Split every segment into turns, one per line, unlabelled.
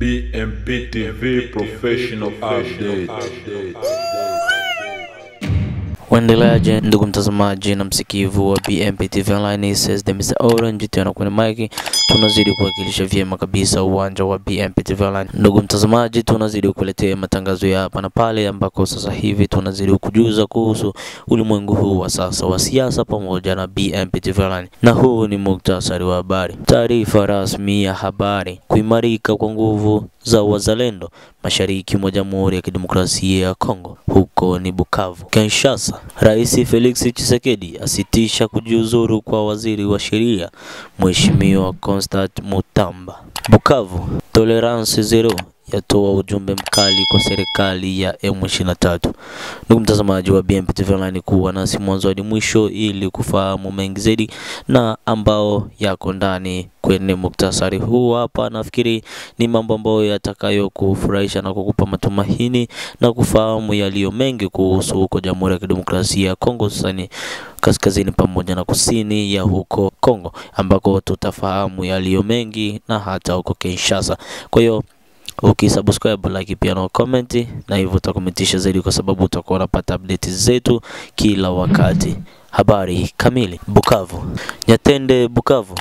BMP TV Professional Update.
Waendeleaje ndugu mtazamaji na msikivu wa BMP TV Online, says the Mr. Orange tena kwenye mic. Tunazidi kuwakilisha vyema kabisa uwanja wa BMP TV Online. Ndugu mtazamaji, tunazidi kukuletea matangazo ya hapa na pale, ambako sasa hivi tunazidi kujuza kuhusu ulimwengu huu wa sasa wa siasa pamoja na BMP TV Online. Na huu ni muktasari wa habari. Taarifa rasmi ya habari: kuimarika kwa nguvu za wazalendo mashariki mwa Jamhuri ya Kidemokrasia ya Kongo, huko ni Bukavu. Kinshasa, Rais Felix Tshisekedi asitisha kujiuzuru kwa waziri wa sheria Mheshimiwa Constant Mutamba. Bukavu, Tolerance Zero yatoa ujumbe mkali kwa serikali ya M23. Ndugu mtazamaji wa BMP TV Online, kuwa nasi mwanzo hadi mwisho ili kufahamu mengi zaidi na ambao yako ndani kwenye muktasari huu hapa. Nafikiri ni mambo ambayo yatakayo kufurahisha na kukupa matumaini na kufahamu yaliyo mengi kuhusu huko Jamhuri ya Kidemokrasia ya Kongo, hususani kaskazini pamoja na kusini ya huko Kongo, ambako tutafahamu yaliyo mengi, na hata huko Kinshasa. Kwa hiyo ukisubscribe, like pia na comment, na hivyo utakomentisha zaidi, kwa sababu utakuwa unapata update zetu kila wakati. Habari kamili. Bukavu, Nyatende Bukavu,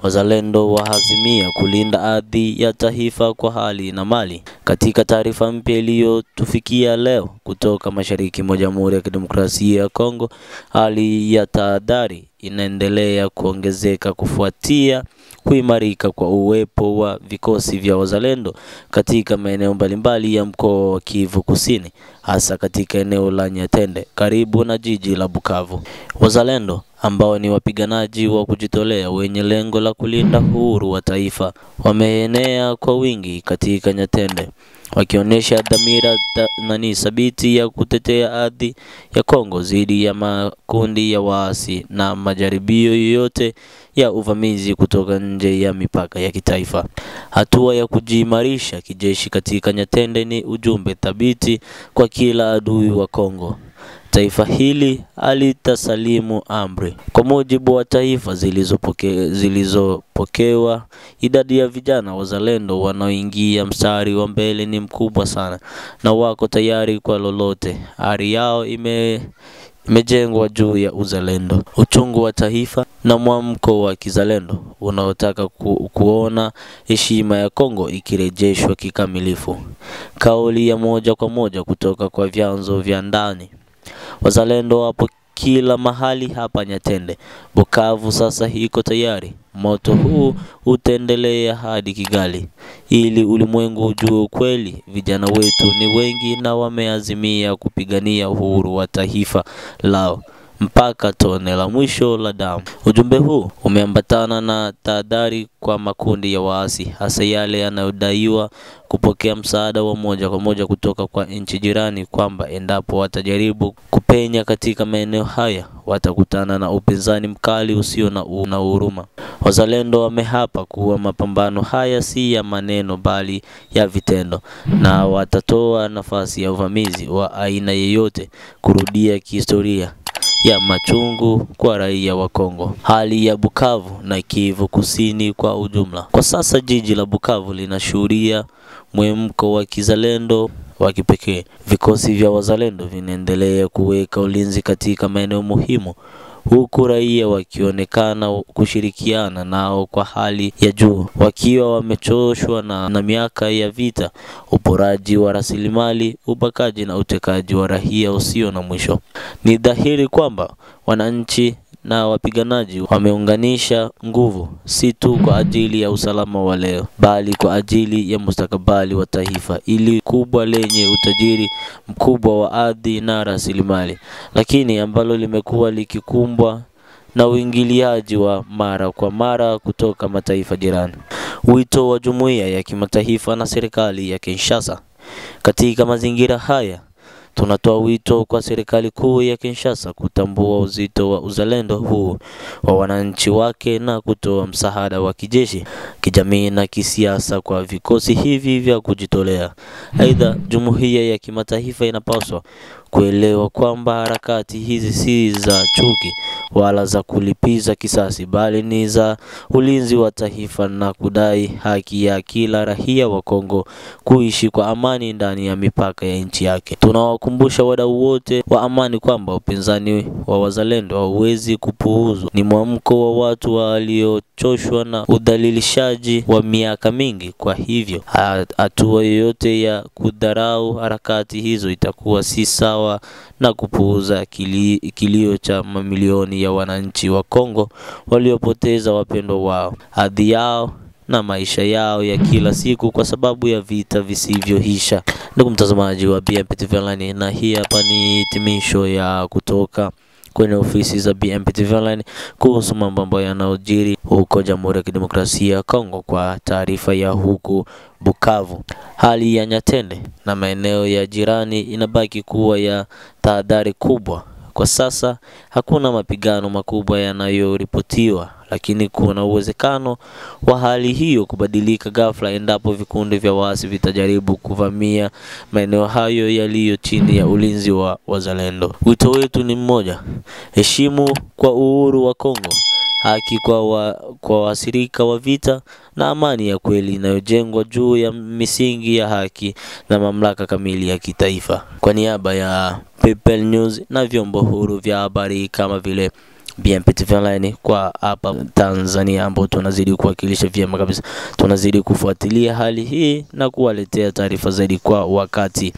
wazalendo wahazimia kulinda ardhi ya taifa kwa hali na mali. Katika taarifa mpya iliyotufikia leo kutoka mashariki mwa Jamhuri ya Kidemokrasia ya Kongo, hali ya tahadhari inaendelea kuongezeka kufuatia kuimarika kwa uwepo wa vikosi vya wazalendo katika maeneo mbalimbali ya mkoa wa Kivu Kusini, hasa katika eneo la Nyatende karibu na jiji la Bukavu. Wazalendo ambao ni wapiganaji wa kujitolea wenye lengo la kulinda uhuru wa taifa wameenea kwa wingi katika Nyatende, wakionyesha dhamira thabiti ya kutetea ardhi ya Kongo dhidi ya makundi ya waasi na majaribio yoyote ya uvamizi kutoka nje ya mipaka ya kitaifa. Hatua ya kujiimarisha kijeshi katika Nyatende ni ujumbe thabiti kwa kila adui wa Kongo. Taifa hili alitasalimu amri. Kwa mujibu wa taifa zilizopokewa, idadi ya vijana wazalendo wanaoingia mstari wa mbele ni mkubwa sana na wako tayari kwa lolote. Ari yao imejengwa juu ya uzalendo, uchungu wa taifa na mwamko wa kizalendo unaotaka kuona heshima ya Kongo ikirejeshwa kikamilifu. Kauli ya moja kwa moja kutoka kwa vyanzo vya ndani: wazalendo wapo kila mahali hapa Nyatende. Bukavu sasa iko tayari. Moto huu utaendelea hadi Kigali ili ulimwengu ujue ukweli. Vijana wetu ni wengi na wameazimia kupigania uhuru wa taifa lao mpaka tone la mwisho la damu. Ujumbe huu umeambatana na tahadhari kwa makundi ya waasi, hasa yale yanayodaiwa kupokea msaada wa moja kwa moja kutoka kwa nchi jirani, kwamba endapo watajaribu kupenya katika maeneo haya watakutana na upinzani mkali usio na huruma. Wazalendo wamehapa kuwa mapambano haya si ya maneno bali ya vitendo, na watatoa nafasi ya uvamizi wa aina yeyote kurudia kihistoria ya machungu kwa raia wa Kongo. Hali ya Bukavu na Kivu Kusini kwa ujumla. Kwa sasa jiji la Bukavu linashuhudia mwemko wa kizalendo wa kipekee. Vikosi vya wazalendo vinaendelea kuweka ulinzi katika maeneo muhimu, huku raia wakionekana kushirikiana nao kwa hali ya juu, wakiwa wamechoshwa na miaka ya vita, uporaji wa rasilimali, ubakaji na utekaji wa raia usio na mwisho. Ni dhahiri kwamba wananchi na wapiganaji wameunganisha nguvu, si tu kwa ajili ya usalama wa leo, bali kwa ajili ya mustakabali wa taifa ili kubwa lenye utajiri mkubwa wa ardhi na rasilimali, lakini ambalo limekuwa likikumbwa na uingiliaji wa mara kwa mara kutoka mataifa jirani. Wito wa jumuiya ya kimataifa na serikali ya Kinshasa. Katika mazingira haya, tunatoa wito kwa serikali kuu ya Kinshasa kutambua uzito wa uzalendo huu wa wananchi wake na kutoa msaada wa kijeshi, kijamii na kisiasa kwa vikosi hivi vya kujitolea. Aidha, jumuiya ya kimataifa inapaswa kuelewa kwamba harakati hizi si za chuki wala za kulipiza kisasi, bali ni za ulinzi wa taifa na kudai haki ya kila raia wa Kongo kuishi kwa amani ndani ya mipaka ya nchi yake. Tunawakumbusha wadau wote wa amani kwamba upinzani wa wazalendo hauwezi kupuuzwa. Ni mwamko wa watu waliochoshwa na udhalilishaji wa miaka mingi. Kwa hivyo hatua yoyote ya kudharau harakati hizo itakuwa si sawa na kupuuza kilio cha mamilioni ya wananchi wa Kongo waliopoteza wapendwa wao, hadhi yao na maisha yao ya kila siku kwa sababu ya vita visivyoisha. Ndugu mtazamaji wa BMP TV Online, na hii hapa ni hitimisho ya kutoka kwenye ofisi za BMP TV Online kuhusu mambo ambayo yanayojiri huko Jamhuri ya Kidemokrasia ya Kongo. Kwa taarifa ya huku Bukavu, hali ya Nyatende na maeneo ya jirani inabaki kuwa ya tahadhari kubwa. Kwa sasa hakuna mapigano makubwa yanayoripotiwa, lakini kuna uwezekano wa hali hiyo kubadilika ghafla endapo vikundi vya waasi vitajaribu kuvamia maeneo hayo yaliyo chini ya ulinzi wa wazalendo. Wito wetu ni mmoja: heshimu kwa uhuru wa Kongo, haki kwa wasirika wa vita na amani ya kweli inayojengwa juu ya misingi ya haki na mamlaka kamili ya kitaifa. Kwa niaba ya People News na vyombo huru vya habari kama vile BMP TV Online kwa hapa Tanzania, ambao tunazidi kuwakilisha vyema kabisa, tunazidi kufuatilia hali hii na kuwaletea taarifa zaidi kwa wakati.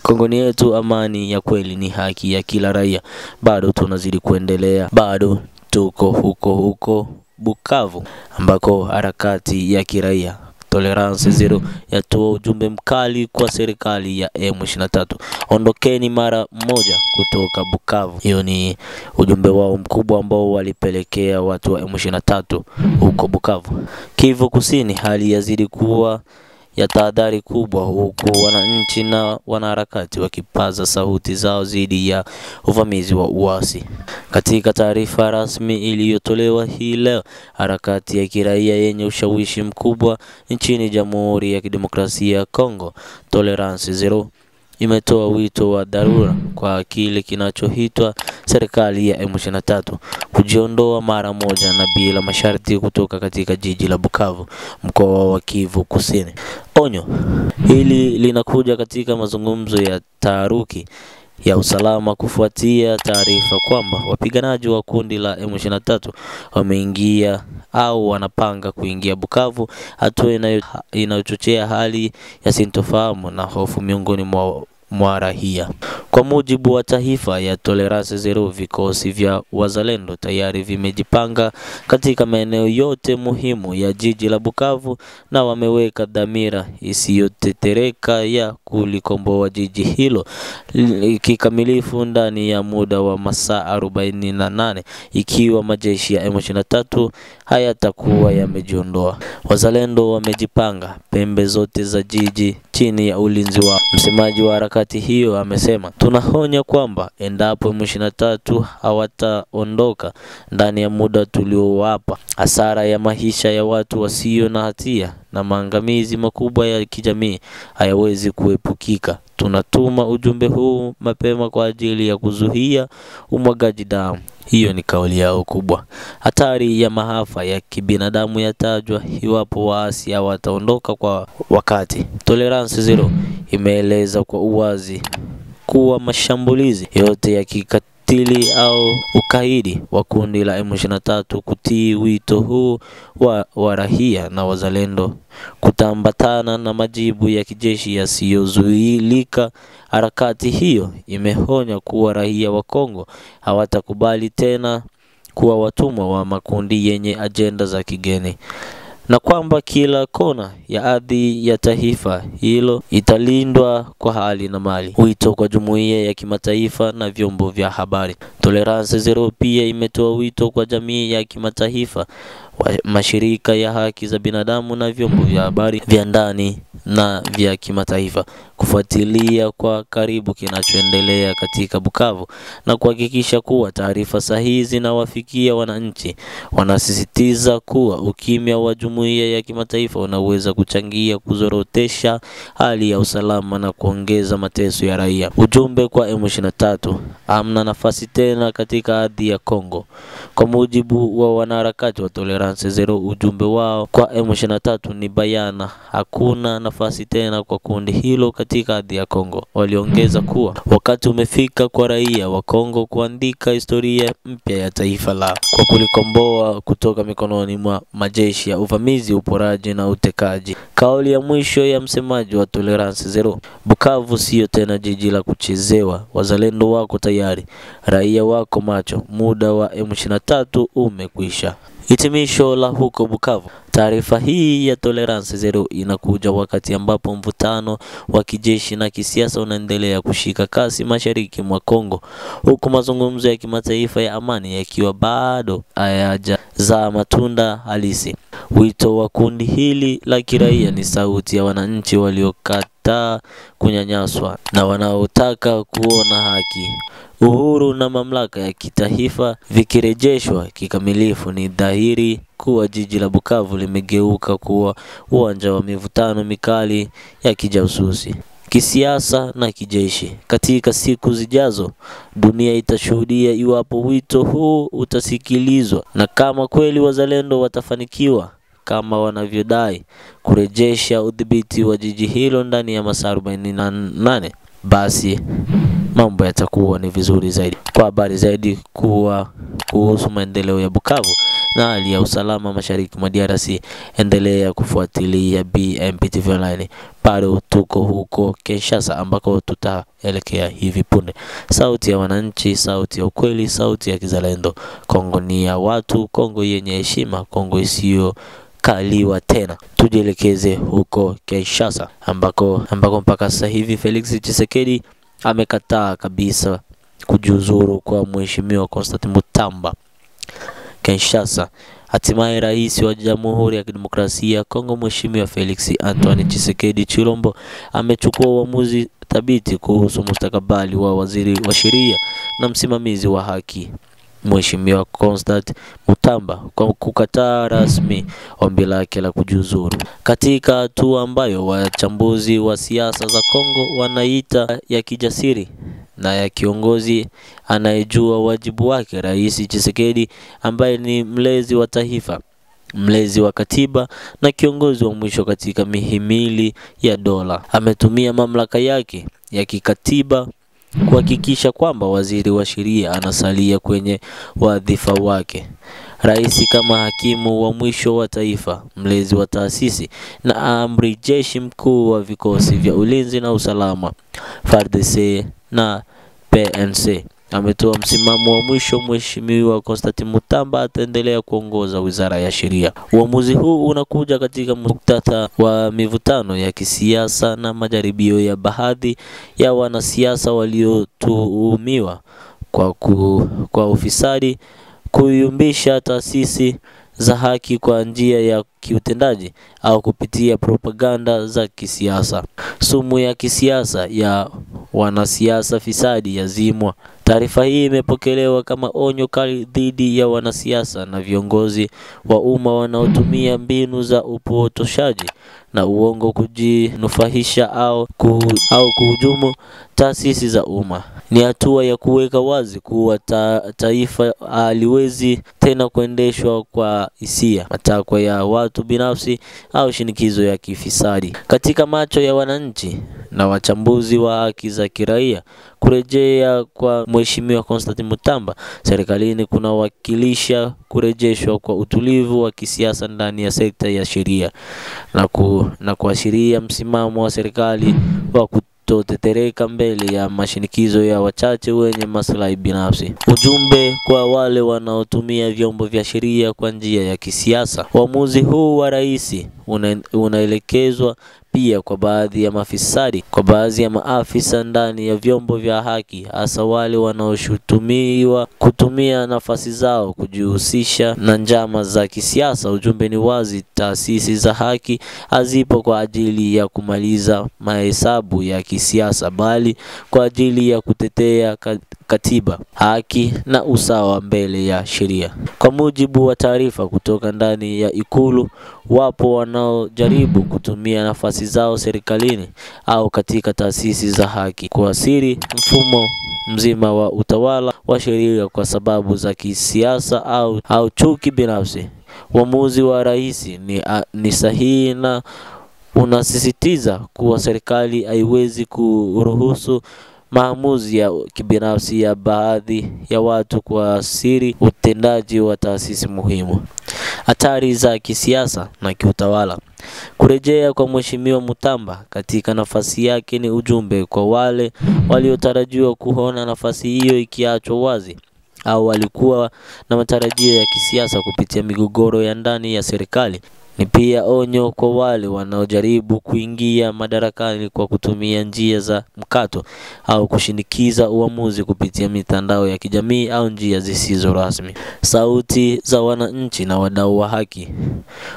Kongo ni yetu, amani ya kweli ni haki ya kila raia. Bado tunazidi kuendelea, bado tuko huko Bukavu ambako harakati ya kiraia Tolerance Zero yatoa ujumbe mkali kwa serikali ya M23: ondokeni mara moja kutoka Bukavu. Hiyo ni ujumbe wao mkubwa ambao walipelekea watu wa M23 huko Bukavu. Kivu Kusini, hali yazidi kuwa ya tahadhari kubwa, huku wananchi na wanaharakati wakipaza sauti zao dhidi ya uvamizi wa uasi. Katika taarifa rasmi iliyotolewa hii leo, harakati ya kiraia yenye ushawishi mkubwa nchini Jamhuri ya Kidemokrasia ya Kongo, Tolerance Zero, imetoa wito wa dharura kwa kile kinachoitwa serikali ya M23 kujiondoa mara moja na bila masharti kutoka katika jiji la Bukavu, mkoa wa Kivu Kusini. Onyo hili linakuja katika mazungumzo ya taharuki ya usalama kufuatia taarifa kwamba wapiganaji wa kundi la M23 wameingia au wanapanga kuingia Bukavu, hatua inayochochea hali ya sintofahamu na hofu miongoni mwa raia. Kwa mujibu wa taarifa ya Tolerance Zero, vikosi vya wazalendo tayari vimejipanga katika maeneo yote muhimu ya jiji la Bukavu na wameweka dhamira isiyotetereka ya kulikomboa jiji hilo kikamilifu ndani ya muda wa masaa 48 ikiwa majeshi ya M23 hayatakuwa yamejiondoa. Wazalendo wamejipanga pembe zote za jiji chini ya ulinzi wa. Msemaji wa harakati hiyo amesema, tunahonya kwamba endapo M23 hawataondoka ndani ya muda tuliowapa, hasara ya maisha ya watu wasio na hatia na maangamizi makubwa ya kijamii hayawezi kuepukika. Tunatuma ujumbe huu mapema kwa ajili ya kuzuia umwagaji damu. Hiyo ni kauli yao kubwa. Hatari ya maafa ya kibinadamu yatajwa iwapo waasi hawataondoka kwa wakati. Tolerance Zero imeeleza kwa uwazi kuwa mashambulizi yote ya kikatili au ukaidi wa kundi la M23 kutii wito huu wa raia na wazalendo kutambatana na majibu ya kijeshi yasiyozuilika. Harakati hiyo imehonya kuwa raia wa Kongo hawatakubali tena kuwa watumwa wa makundi yenye ajenda za kigeni, na kwamba kila kona ya ardhi ya taifa hilo italindwa kwa hali na mali. Wito kwa jumuiya ya kimataifa na vyombo vya habari. Tolerance Zero pia imetoa wito kwa jamii ya kimataifa, mashirika ya haki za binadamu na vyombo vya habari vya ndani na vya kimataifa kufuatilia kwa karibu kinachoendelea katika Bukavu na kuhakikisha kuwa taarifa sahihi zinawafikia wananchi. Wanasisitiza kuwa ukimya wa jumuiya ya kimataifa unaweza kuchangia kuzorotesha hali ya usalama na kuongeza mateso ya raia. Ujumbe kwa M23: hamna nafasi tena katika ardhi ya Kongo. Kwa mujibu wa wanaharakati wa Tolerance Zero, ujumbe wao kwa M23 ni bayana: hakuna nafasi tena kwa kundi hilo katika ardhi ya Kongo. Waliongeza kuwa wakati umefika kwa raia wa Kongo kuandika historia mpya ya taifa lao kwa kulikomboa kutoka mikononi mwa majeshi ya uvamizi, uporaji na utekaji. Kauli ya mwisho ya msemaji wa Tolerance Zero: Bukavu sio tena jiji la kuchezewa. Wazalendo wako tayari, raia wako macho, muda wa M23 umekwisha. Hitimisho la huko Bukavu. Taarifa hii ya Tolerance Zero inakuja wakati ambapo mvutano wa kijeshi na kisiasa unaendelea kushika kasi mashariki mwa Kongo, huku mazungumzo ya kimataifa ya amani yakiwa bado hayajazaa matunda halisi. Wito wa kundi hili la kiraia ni sauti ya wananchi waliokataa kunyanyaswa na wanaotaka kuona haki, uhuru na mamlaka ya kitaifa vikirejeshwa kikamilifu. Ni dhahiri kuwa jiji la Bukavu limegeuka kuwa uwanja wa mivutano mikali ya kijasusi, kisiasa na kijeshi. Katika siku zijazo, dunia itashuhudia iwapo wito huu utasikilizwa na kama kweli wazalendo watafanikiwa kama wanavyodai kurejesha udhibiti wa jiji hilo ndani ya masaa 48, basi mambo yatakuwa ni vizuri zaidi. Kwa habari zaidi kuhusu maendeleo ya Bukavu na hali ya usalama mashariki mwa DRC, endelea kufuatilia BMP TV Online. Bado tuko huko Kinshasa ambako tutaelekea hivi punde. Sauti ya wananchi, sauti ya ukweli, sauti ya kizalendo. Kongo ni ya watu, Kongo yenye heshima, Kongo isiyo kaliwa tena. Tujielekeze huko Kinshasa ambako mpaka sasa hivi Felix Tshisekedi amekataa kabisa kujiuzuru kwa Mheshimiwa Constantine Mutamba. Kinshasa. Hatimaye rais wa Jamhuri ya Kidemokrasia ya Kongo Mheshimiwa Felix Antoine Tshisekedi Chilombo amechukua uamuzi thabiti kuhusu mustakabali wa waziri wa sheria na msimamizi wa haki Mheshimiwa Constantine Mutamba kwa kukataa rasmi ombi lake la kujiuzuru, katika hatua ambayo wachambuzi wa siasa za Kongo wanaita ya kijasiri na ya kiongozi anayejua wajibu wake. Rais Tshisekedi ambaye ni mlezi wa taifa, mlezi wa katiba na kiongozi wa mwisho katika mihimili ya dola, ametumia mamlaka yake ya kikatiba kuhakikisha kwamba waziri wa sheria anasalia kwenye wadhifa wake. Rais kama hakimu wa mwisho wa taifa, mlezi wa taasisi na amri jeshi mkuu wa vikosi vya ulinzi na usalama FARDC na PNC, ametoa msimamo wa mwisho. Mheshimiwa Constantine Mutamba ataendelea kuongoza wizara ya sheria. Uamuzi huu unakuja katika muktadha wa mivutano ya kisiasa na majaribio ya baadhi ya wanasiasa waliotuhumiwa kwa ufisadi kuyumbisha taasisi za haki kwa njia ya kiutendaji au kupitia propaganda za kisiasa. Sumu ya kisiasa ya wanasiasa fisadi yazimwa. Taarifa hii imepokelewa kama onyo kali dhidi ya wanasiasa na viongozi wa umma wanaotumia mbinu za upotoshaji na uongo kujinufaisha au kuhujumu taasisi za umma. Ni hatua ya kuweka wazi kuwa taifa haliwezi tena kuendeshwa kwa hisia, matakwa ya watu binafsi au shinikizo ya kifisadi. Katika macho ya wananchi na wachambuzi wa haki za kiraia, kurejea kwa Mheshimiwa Constantine Mutamba serikalini kunawakilisha kurejeshwa kwa utulivu wa kisiasa ndani ya sekta ya sheria na kuashiria msimamo wa serikali wa kutotetereka mbele ya mashinikizo ya wachache wenye maslahi binafsi. Ujumbe kwa wale wanaotumia vyombo vya sheria kwa njia ya kisiasa: uamuzi huu wa rais unaelekezwa pia kwa baadhi ya maafisa ndani ya vyombo vya haki, hasa wale wanaoshutumiwa kutumia nafasi zao kujihusisha na njama za kisiasa. Ujumbe ni wazi: taasisi za haki hazipo kwa ajili ya kumaliza mahesabu ya kisiasa, bali kwa ajili ya kutetea katiba, haki na usawa mbele ya sheria. Kwa mujibu wa taarifa kutoka ndani ya Ikulu, wapo wanaojaribu kutumia nafasi zao serikalini au katika taasisi za haki kuathiri mfumo mzima wa utawala wa sheria kwa sababu za kisiasa au chuki binafsi. Uamuzi wa rais ni sahihi na unasisitiza kuwa serikali haiwezi kuruhusu maamuzi ya kibinafsi ya baadhi ya watu kuathiri utendaji wa taasisi muhimu. Hatari za kisiasa na kiutawala. Kurejea kwa Mheshimiwa Mutamba katika nafasi yake ni ujumbe kwa wale waliotarajiwa kuona nafasi hiyo ikiachwa wazi au walikuwa na matarajio ya kisiasa kupitia migogoro ya ndani ya serikali. Ni pia onyo kwa wale wanaojaribu kuingia madarakani kwa kutumia njia za mkato au kushinikiza uamuzi kupitia mitandao ya kijamii au njia zisizo rasmi. Sauti za wananchi na wadau wa haki.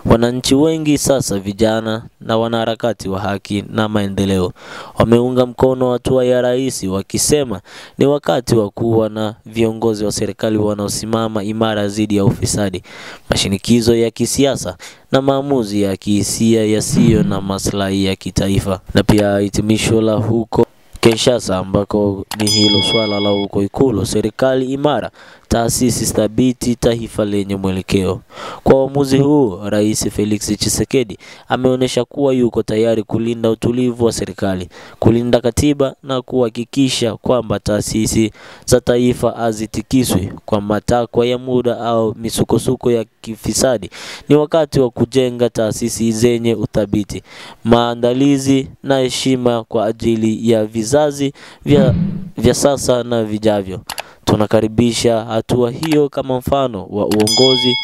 Wananchi wengi sasa, vijana na wanaharakati wa haki na maendeleo, wameunga mkono hatua ya rais, wakisema ni wakati wa kuwa na viongozi wa serikali wanaosimama imara dhidi ya ufisadi, mashinikizo ya kisiasa na maamuzi ya kihisia yasiyo na maslahi ya kitaifa. Na pia hitimisho la huko Kinshasa, ambako ni hilo swala la huko Ikulu: serikali imara, taasisi thabiti, taifa lenye mwelekeo. Kwa uamuzi huu, Rais Felix Tshisekedi ameonyesha kuwa yuko tayari kulinda utulivu wa serikali, kulinda katiba na kuhakikisha kwamba taasisi za taifa hazitikiswi kwa matakwa ya muda au misukosuko ya kifisadi. Ni wakati wa kujenga taasisi zenye uthabiti, maandalizi na heshima kwa ajili ya vizazi vya sasa na vijavyo. Tunakaribisha hatua hiyo kama mfano wa uongozi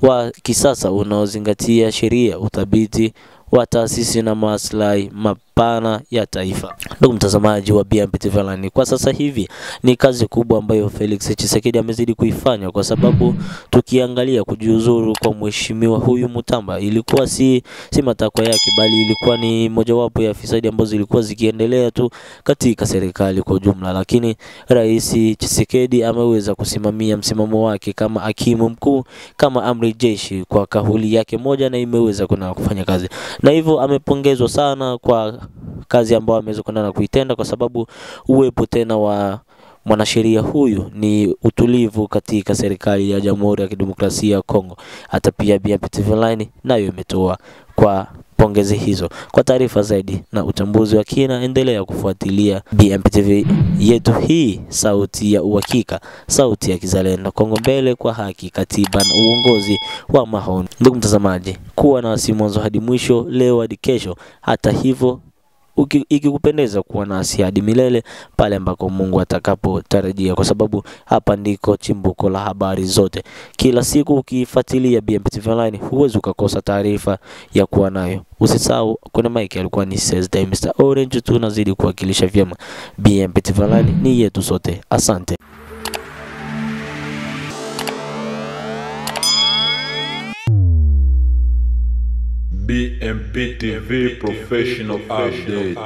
wa kisasa unaozingatia sheria, uthabiti wa taasisi na maslahi mapana ya taifa. Ndugu mtazamaji wa BMP TV Online, kwa sasa hivi ni kazi kubwa ambayo Felix Tshisekedi amezidi kuifanya, kwa sababu tukiangalia kujiuzuru kwa mheshimiwa huyu Mutamba ilikuwa si matakwa yake, bali ilikuwa ni mojawapo ya fisadi ambazo zilikuwa zikiendelea tu katika serikali kwa jumla. Lakini Rais Tshisekedi ameweza kusimamia msimamo wake kama hakimu mkuu, kama amri jeshi, kwa kauli yake moja, na imeweza kufanya kazi. Na hivyo amepongezwa sana kwa kazi ambayo ameweza kwenda kuitenda, kwa sababu uwepo tena wa mwanasheria huyu ni utulivu katika serikali ya Jamhuri ya Kidemokrasia ya Kongo. Hata pia BMP TV Online nayo imetoa kwa pongezi hizo. Kwa taarifa zaidi na uchambuzi wa kina, endelea kufuatilia BMP TV yetu hii, sauti ya uhakika, sauti ya kizalendo. Kongo mbele kwa haki, katiba na uongozi wa maoni. Ndugu mtazamaji, kuwa nasi mwanzo hadi mwisho, leo hadi kesho. Hata hivyo, ikikupendeza kuwa nasi hadi milele pale ambako Mungu atakapotarajia, kwa sababu hapa ndiko chimbuko la habari zote. Kila siku ukifuatilia BMP TV Online huwezi ukakosa taarifa ya kuwa nayo. Usisahau, kuna Mike alikuwa ni Thursday Mr. Orange, tunazidi kuwakilisha vyema. BMP TV Online ni yetu sote. Asante.
BMP TV Professional Update.